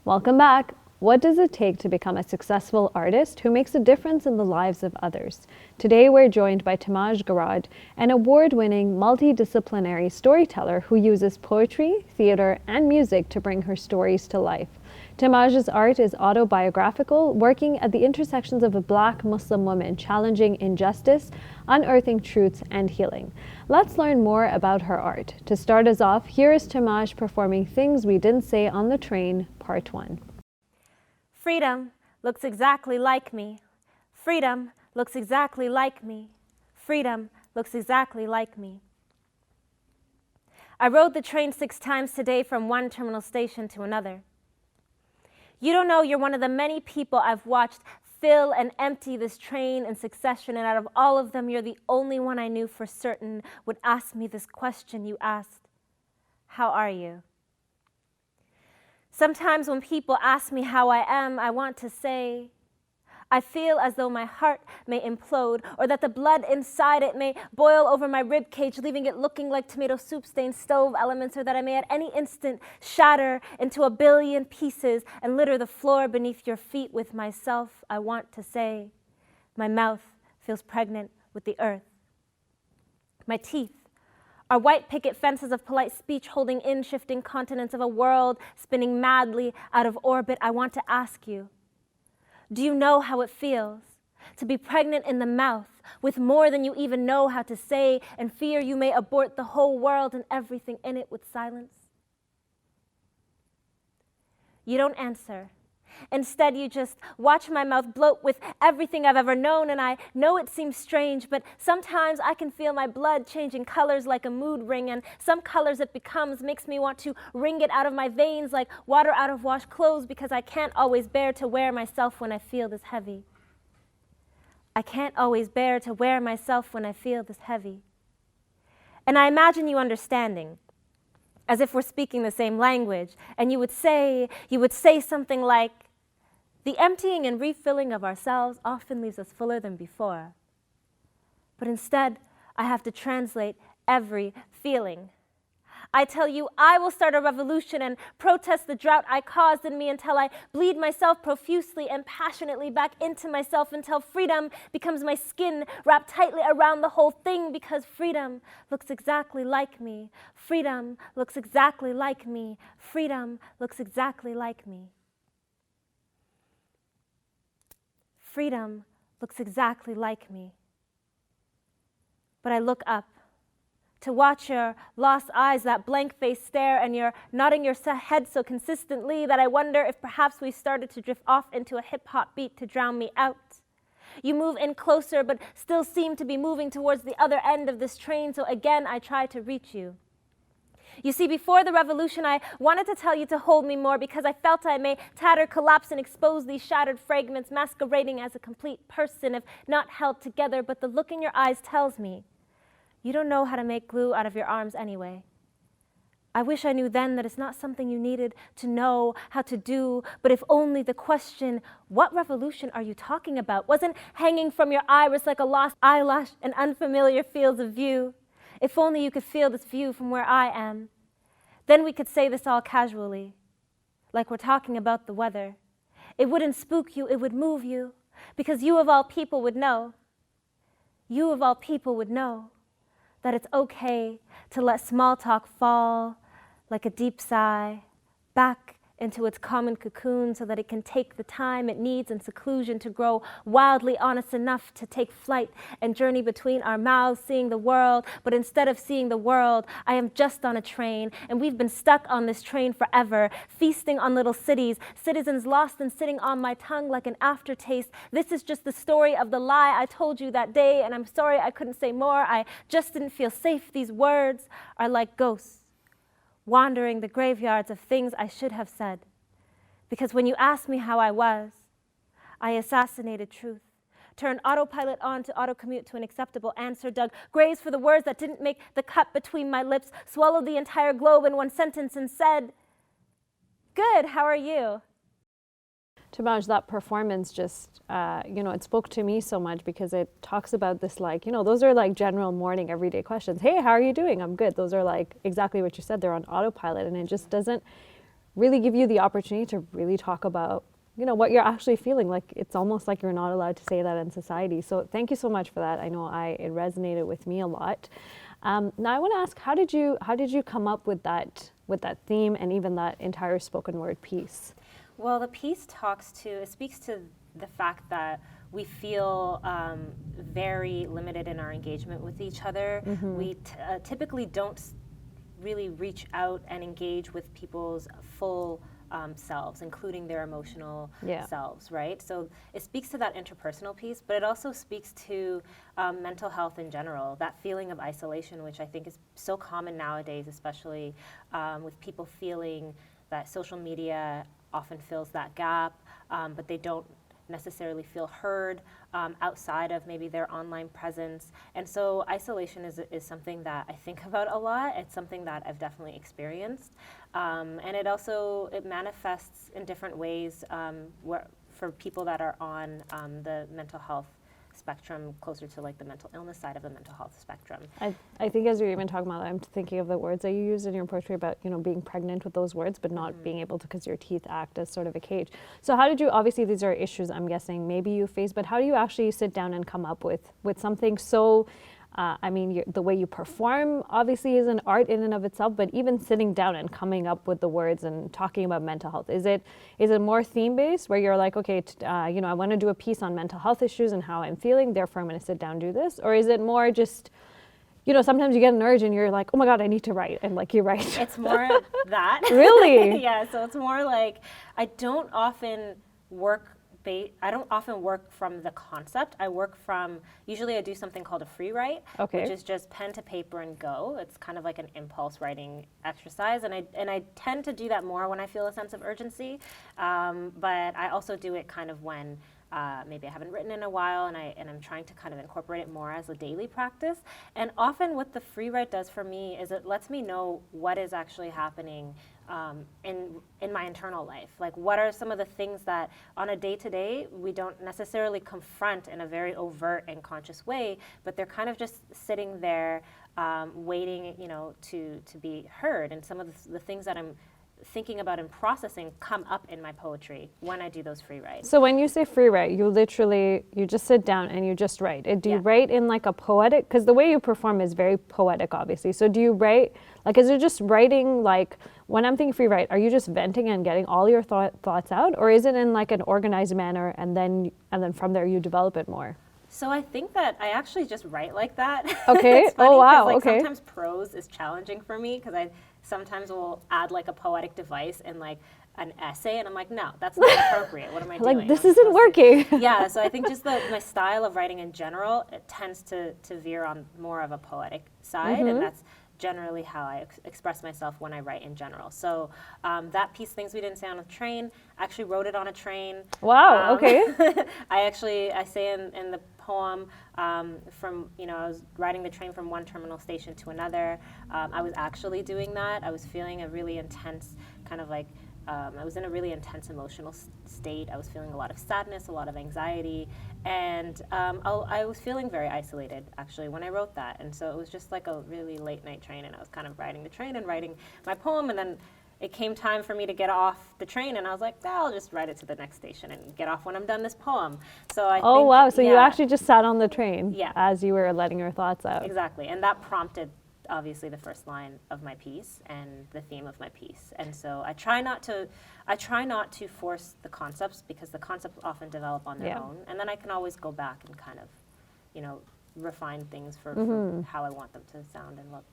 Welcome back. What does it take to become a successful artist who makes a difference in the lives of others? Today we're joined by Timaj Garad, an award-winning multidisciplinary storyteller who uses poetry, theater, and music to bring her stories to life. Timaj's art is autobiographical, working at the intersections of a Black Muslim woman challenging injustice, unearthing truths, and healing. Let's learn more about her art. To start us off, here is Timaj performing Things We Didn't Say on the Train, Part 1. Freedom looks exactly like me. Freedom looks exactly like me. Freedom looks exactly like me. I rode the train 6 times today from one terminal station to another. You don't know you're one of the many people I've watched fill and empty this train in succession, and out of all of them, you're the only one I knew for certain would ask me this question you asked. How are you? Sometimes when people ask me how I am, I want to say, I feel as though my heart may implode, or that the blood inside it may boil over my rib cage, leaving it looking like tomato soup-stained stove elements, or that I may at any instant shatter into a billion pieces and litter the floor beneath your feet with myself. I want to say, my mouth feels pregnant with the earth. My teeth are white picket fences of polite speech holding in shifting continents of a world spinning madly out of orbit. I want to ask you, do you know how it feels to be pregnant in the mouth with more than you even know how to say, and fear you may abort the whole world and everything in it with silence? You don't answer. Instead, you just watch my mouth bloat with everything I've ever known, and I know it seems strange, but sometimes I can feel my blood changing colors like a mood ring, and some colors it becomes makes me want to wring it out of my veins like water out of washed clothes, because I can't always bear to wear myself when I feel this heavy. I can't always bear to wear myself when I feel this heavy. And I imagine you understanding, as if we're speaking the same language, and you would say something like, the emptying and refilling of ourselves often leaves us fuller than before. But instead, I have to translate every feeling. I tell you, I will start a revolution and protest the drought I caused in me until I bleed myself profusely and passionately back into myself, until freedom becomes my skin wrapped tightly around the whole thing, because freedom looks exactly like me. Freedom looks exactly like me. Freedom looks exactly like me. Freedom looks exactly like me. But I look up to watch your lost eyes, that blank face stare, and you're nodding your head so consistently that I wonder if perhaps we started to drift off into a hip-hop beat to drown me out. You move in closer, but still seem to be moving towards the other end of this train, so again I try to reach you. You see, before the revolution, I wanted to tell you to hold me more, because I felt I may tatter, collapse, and expose these shattered fragments, masquerading as a complete person if not held together. But the look in your eyes tells me you don't know how to make glue out of your arms anyway. I wish I knew then that it's not something you needed to know how to do, but if only the question, what revolution are you talking about, wasn't hanging from your iris like a lost eyelash in unfamiliar fields of view. If only you could feel this view from where I am. Then we could say this all casually, like we're talking about the weather. It wouldn't spook you, it would move you, because you of all people would know. You of all people would know that it's okay to let small talk fall like a deep sigh back into its common cocoon, so that it can take the time it needs in seclusion to grow wildly honest enough to take flight and journey between our mouths, seeing the world. But instead of seeing the world, I am just on a train, and we've been stuck on this train forever, feasting on little cities, citizens lost and sitting on my tongue like an aftertaste. This is just the story of the lie I told you that day, and I'm sorry I couldn't say more. I just didn't feel safe. These words are like ghosts wandering the graveyards of things I should have said. Because when you asked me how I was, I assassinated truth, turned autopilot on to autocommute to an acceptable answer, dug graves for the words that didn't make the cut between my lips, swallowed the entire globe in one sentence and said, "Good, how are you?" Timaj, that performance just, it spoke to me so much, because it talks about this, those are like general morning, everyday questions. Hey, how are you doing? I'm good. Those are like exactly what you said. They're on autopilot, and it just doesn't really give you the opportunity to really talk about, you know, what you're actually feeling. Like, it's almost like you're not allowed to say that in society. So thank you so much for that. I know it resonated with me a lot. Now I want to ask, how did you come up with that theme and even that entire spoken word piece? Well, the piece speaks to the fact that we feel very limited in our engagement with each other. We typically don't really reach out and engage with people's full selves, including their emotional selves, right? So it speaks to that interpersonal piece, but it also speaks to mental health in general, that feeling of isolation, which I think is so common nowadays, especially with people feeling that social media often fills that gap, but they don't necessarily feel heard outside of maybe their online presence. And so isolation is something that I think about a lot. It's something that I've definitely experienced. And it manifests in different ways for people that are on the mental health spectrum, closer to like the mental illness side of the mental health spectrum. I think as you're even talking about that, I'm thinking of the words that you used in your poetry about, you know, being pregnant with those words, but not being able to, because your teeth act as sort of a cage. So how did you, obviously these are issues I'm guessing maybe you face, but how do you actually sit down and come up with something so, I mean, the way you perform obviously is an art in and of itself, but even sitting down and coming up with the words and talking about mental health, is it more theme-based where you're like, okay, you know, I want to do a piece on mental health issues and how I'm feeling, therefore I'm going to sit down and do this? Or is it more just, you know, sometimes you get an urge and you're like, oh my God, I need to write, and like you write? It's more that. Really? Yeah, so it's more like I don't often work from the concept. I work from, usually I do something called a free write, which is just pen to paper and go. It's kind of like an impulse writing exercise, and I tend to do that more when I feel a sense of urgency, but I also do it kind of when maybe I haven't written in a while and I'm trying to kind of incorporate it more as a daily practice. And often what the free write does for me is it lets me know what is actually happening in my internal life. Like, what are some of the things that on a day-to-day we don't necessarily confront in a very overt and conscious way, but they're kind of just sitting there waiting, you know, to be heard. And some of the things that I'm thinking about and processing come up in my poetry when I do those free writes. So when you say free write, you just sit down and you just write. Do you write in like a poetic, because the way you perform is very poetic, obviously. So do you write, like, is it just writing, like, when I'm thinking free write, are you just venting and getting all your thoughts out? Or is it in like an organized manner and then from there you develop it more? So I think that I actually just write like that. Okay. It's funny, Oh, wow. like, okay. sometimes prose is challenging for me because I sometimes will add like a poetic device in like an essay, and I'm like, no, that's not appropriate. What am I doing? Like, this isn't working. Yeah, so I think just my style of writing in general, it tends to veer on more of a poetic side, and that's generally how I express myself when I write in general. So that piece, Things We Didn't Say on a Train, I actually wrote it on a train. Wow, okay. I say in the poem, from, you know, I was riding the train from one terminal station to another. I was actually doing that. I was feeling a really intense kind of like, I was in a really intense emotional state. I was feeling a lot of sadness, a lot of anxiety, and I was feeling very isolated, actually, when I wrote that. And so it was just like a really late night train, and I was kind of riding the train and writing my poem, and then it came time for me to get off the train, and I was like, I'll just ride it to the next station and get off when I'm done this poem. So I think, wow, so you actually just sat on the train as you were letting your thoughts out. Exactly, and that prompted obviously the first line of my piece and the theme of my piece. And so I try not to force the concepts, because the concepts often develop on their own, and then I can always go back and kind of, you know, refine things for how I want them to sound and look.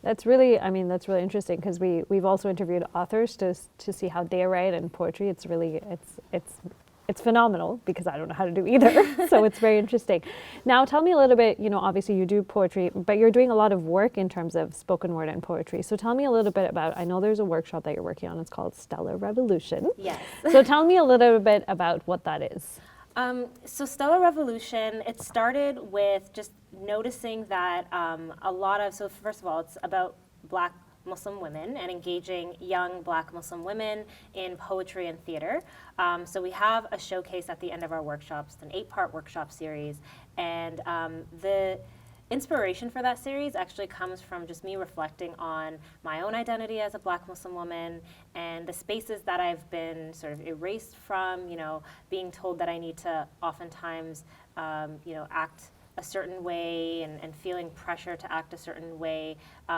That's really interesting, because we've also interviewed authors to see how they write, and poetry, it's phenomenal, because I don't know how to do either. So it's very interesting. Now tell me a little bit, you know, obviously you do poetry, but you're doing a lot of work in terms of spoken word and poetry. So tell me a little bit about, I know there's a workshop that you're working on, it's called Stellar Revolution. Yes. So tell me a little bit about what that is. So Stellar Revolution, it started with just noticing that so first of all, it's about Black Muslim women and engaging young Black Muslim women in poetry and theater. So we have a showcase at the end of our workshops, an 8-part workshop series, and inspiration for that series actually comes from just me reflecting on my own identity as a Black Muslim woman and the spaces that I've been sort of erased from, being told that I need to oftentimes, act a certain way and feeling pressure to act a certain way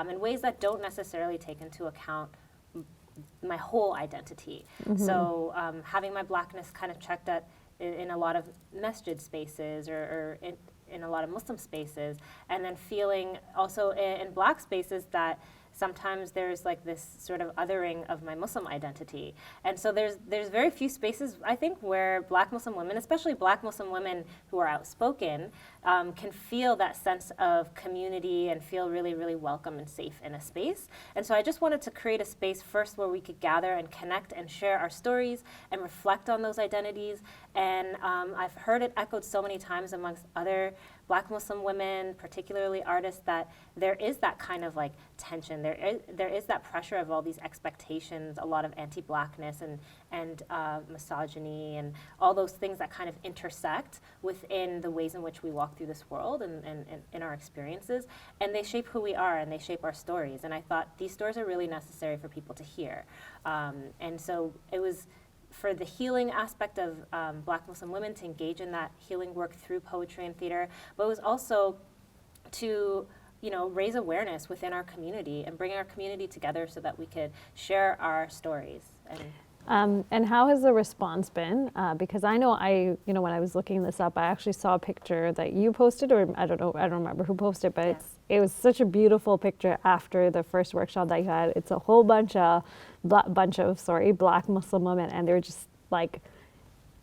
in ways that don't necessarily take into account my whole identity. So having my Blackness kind of checked at in a lot of masjid spaces or in a lot of Muslim spaces, and then feeling also in Black spaces that sometimes there's like this sort of othering of my Muslim identity. And so there's very few spaces, I think, where Black Muslim women, especially Black Muslim women who are outspoken, can feel that sense of community and feel really, really welcome and safe in a space. And so I just wanted to create a space first where we could gather and connect and share our stories and reflect on those identities. And I've heard it echoed so many times amongst other Black Muslim women, particularly artists, that there is that kind of like tension. There is that pressure of all these expectations, a lot of anti-Blackness and misogyny and all those things that kind of intersect within the ways in which we walk through this world and in our experiences. And they shape who we are and they shape our stories. And I thought these stories are really necessary for people to hear. And so it was for the healing aspect of Black Muslim women to engage in that healing work through poetry and theater, but it was also to raise awareness within our community and bring our community together so that we could share our stories. And how has the response been? Because I know when I was looking this up, I actually saw a picture that you posted, or I don't remember who posted, but it was such a beautiful picture after the first workshop that you had. It's a whole bunch of Black Muslim women, and they're just like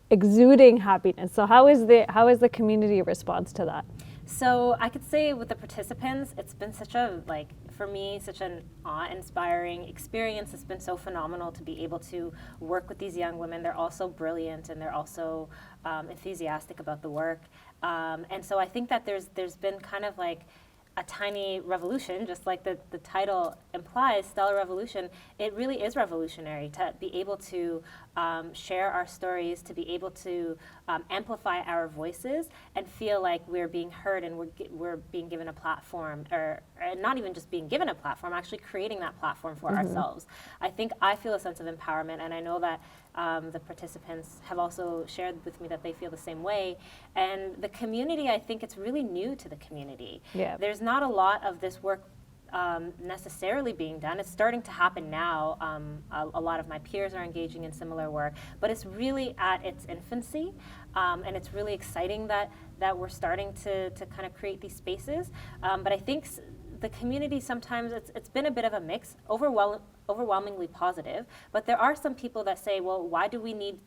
exuding happiness. So how is the community response to that? So I could say with the participants, it's been such a, for me, such an awe-inspiring experience. It's been so phenomenal to be able to work with these young women. They're also brilliant and they're also enthusiastic about the work. And so I think that there's been kind of like a tiny revolution, just like the title implies, Stellar Revolution. It really is revolutionary to be able to share our stories, to be able to amplify our voices and feel like we're being heard and we're being given a platform, or not even just being given a platform, actually creating that platform for ourselves. I feel a sense of empowerment, and I know that the participants have also shared with me that they feel the same way. And the community, I think it's really new to the community. Yeah. There's not a lot of this work necessarily being done. It's starting to happen now. A lot of my peers are engaging in similar work, but it's really at its infancy, and it's really exciting that we're starting to kind of create these spaces. But I think the community sometimes, it's been a bit of a mix, overwhelmingly positive, but there are some people that say, well, why do we need,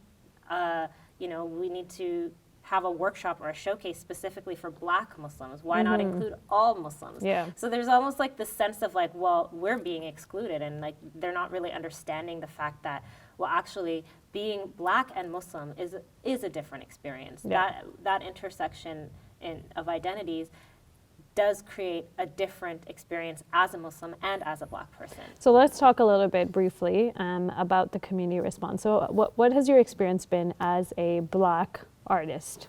we need to have a workshop or a showcase specifically for Black Muslims? Why not include all Muslims? Yeah. So there's almost like this sense of like, well, we're being excluded, and like they're not really understanding the fact that, well, actually being Black and Muslim is a different experience. Yeah. That intersection of identities does create a different experience as a Muslim and as a Black person. So let's talk a little bit briefly about the community response. So what has your experience been as a Black artist?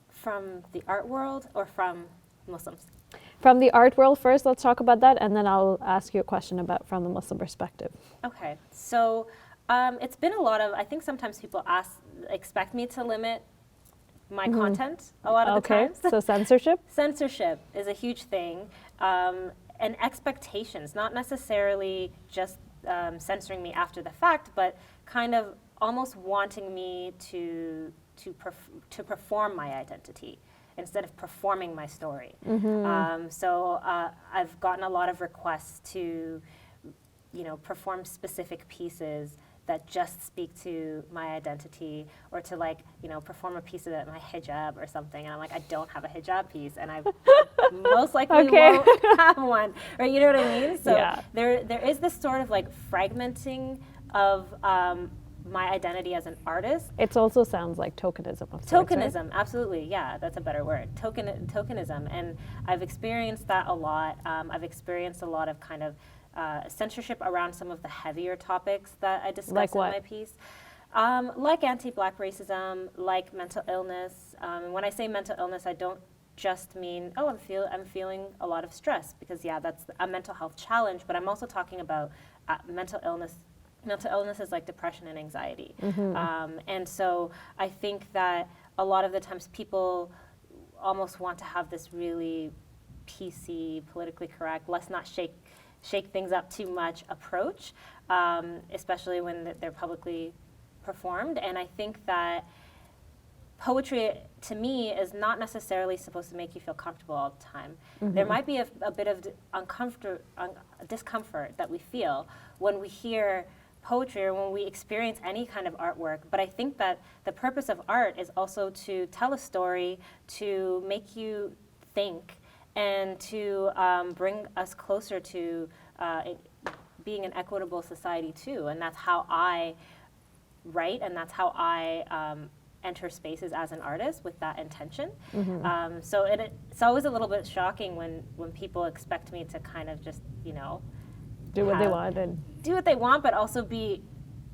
From the art world or from Muslims? From the art world first, let's talk about that, and then I'll ask you a question about from the Muslim perspective. Okay, so it's been a lot of, I think sometimes people expect me to limit my content a lot of the times. So censorship? Censorship is a huge thing, and expectations, not necessarily just censoring me after the fact, but kind of almost wanting me to perform my identity instead of performing my story. So I've gotten a lot of requests to, perform specific pieces that just speak to my identity, or to perform a piece of it, my hijab or something. And I'm like, I don't have a hijab piece, and I most likely won't have one. Or you know what I mean? So there is this sort of fragmenting of my identity as an artist. It also sounds like tokenism of sorts, Tokenism, right? Absolutely, yeah, that's a better word. Tokenism, and I've experienced that a lot. I've experienced a lot of kind of censorship around some of the heavier topics that I discuss in my piece. Like anti-Black racism, like mental illness. When I say mental illness, I don't just mean, oh, I'm feeling a lot of stress, because yeah, that's a mental health challenge, but I'm also talking about mental illness. Mental illnesses like depression and anxiety. And so I think that a lot of the times people almost want to have this really PC, politically correct, let's not shake things up too much approach, especially when they're publicly performed. And I think that poetry, to me, is not necessarily supposed to make you feel comfortable all the time. There might be a bit of discomfort that we feel when we hear poetry or when we experience any kind of artwork, but I think that the purpose of art is also to tell a story, to make you think, and to bring us closer to being an equitable society too. And that's how I write, and that's how I enter spaces as an artist, with that intention. So it's always a little bit shocking when people expect me to kind of just, Do what they want and do what they want, but also be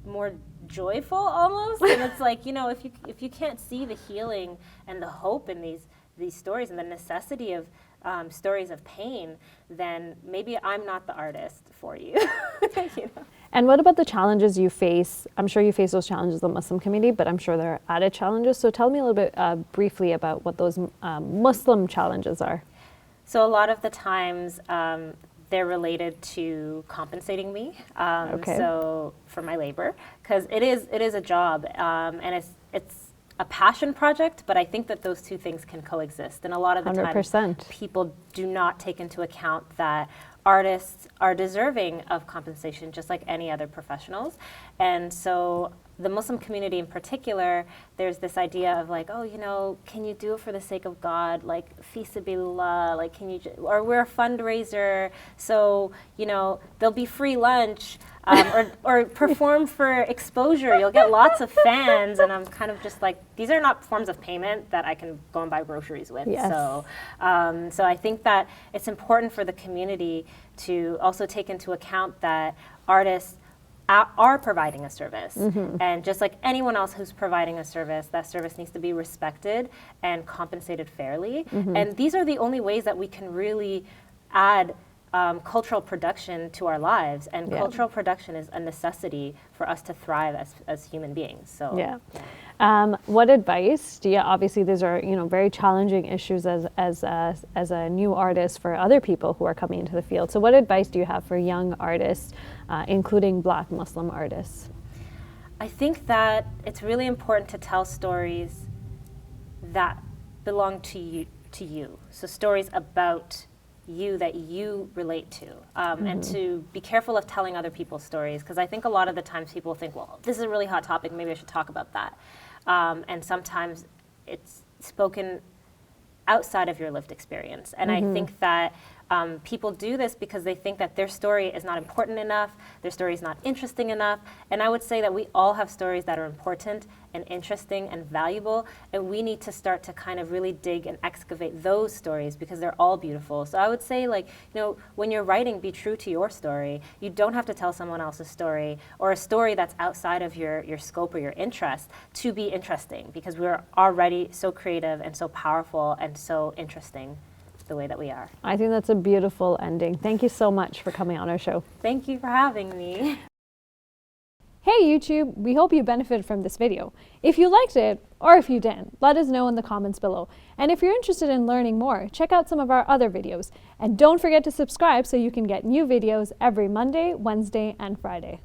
more joyful almost. And it's like, if you can't see the healing and the hope in these stories and the necessity of stories of pain, then maybe I'm not the artist for you. And what about the challenges you face? I'm sure you face those challenges in the Muslim community, but I'm sure there are added challenges. So tell me a little bit briefly about what those Muslim challenges are. So a lot of the times, they're related to compensating me, so for my labor, because it is a job, and it's a passion project. But I think that those two things can coexist, and a lot of the 100%. time, people do not take into account that artists are deserving of compensation just like any other professionals. And so the Muslim community in particular, there's this idea of like, oh, can you do it for the sake of God, like fi sabilillah, like or we're a fundraiser, so there'll be free lunch, or perform for exposure, you'll get lots of fans. And I'm kind of just like, these are not forms of payment that I can go and buy groceries with. Yes. So I think that it's important for the community to also take into account that artists are providing a service. And just like anyone else who's providing a service, that service needs to be respected and compensated fairly. And these are the only ways that we can really add cultural production to our lives. And cultural production is a necessity for us to thrive as human beings. So what advice do you, obviously these are very challenging issues as a new artist for other people who are coming into the field. So what advice do you have for young artists, including Black Muslim artists? I think that it's really important to tell stories that belong to you. So stories about you that you relate to, and to be careful of telling other people's stories, because I think a lot of the times people think, well, this is a really hot topic, maybe I should talk about that. And sometimes it's spoken outside of your lived experience. And I think that people do this because they think that their story is not important enough, their story is not interesting enough. And I would say that we all have stories that are important and interesting and valuable, and we need to start to kind of really dig and excavate those stories, because they're all beautiful. So I would say, like, when you're writing, be true to your story. You don't have to tell someone else's story, or a story that's outside of your scope or your interest, to be interesting, because we're already so creative and so powerful and so interesting the way that we are. I think that's a beautiful ending. Thank you so much for coming on our show. Thank you for having me. Hey YouTube, we hope you benefited from this video. If you liked it, or if you didn't, let us know in the comments below. And if you're interested in learning more, check out some of our other videos. And don't forget to subscribe so you can get new videos every Monday, Wednesday, and Friday.